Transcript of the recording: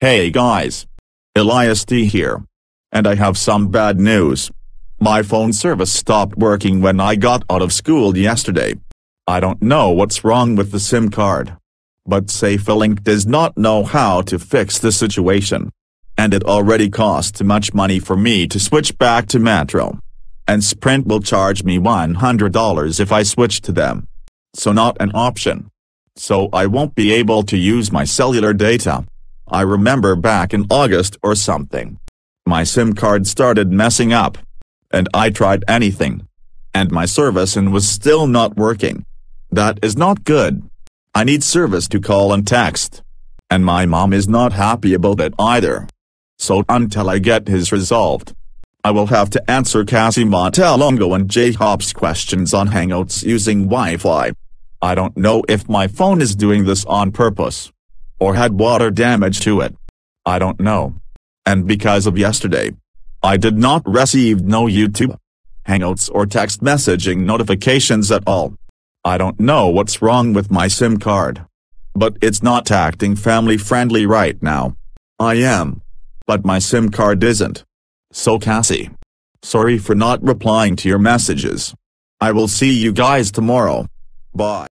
Hey guys. Elias D here. And I have some bad news. My phone service stopped working when I got out of school yesterday. I don't know what's wrong with the SIM card. But saelink does not know how to fix the situation. And it already costs too much money for me to switch back to Metro. And Sprint will charge me $100 if I switch to them. So not an option. So I won't be able to use my cellular data. I remember back in August or something. My SIM card started messing up. And I tried anything. And my service and was still not working. That is not good. I need service to call and text. And my mom is not happy about it either. So until I get his resolved, I will have to answer Cassie Montelongo and J-Hop's questions on Hangouts using Wi-Fi. I don't know if my phone is doing this on purpose. Or had water damage to it. I don't know. And because of yesterday, I did not receive no YouTube, Hangouts or text messaging notifications at all. I don't know what's wrong with my SIM card. But it's not acting family friendly right now. I am. But my SIM card isn't. So Cassie. Sorry for not replying to your messages. I will see you guys tomorrow. Bye.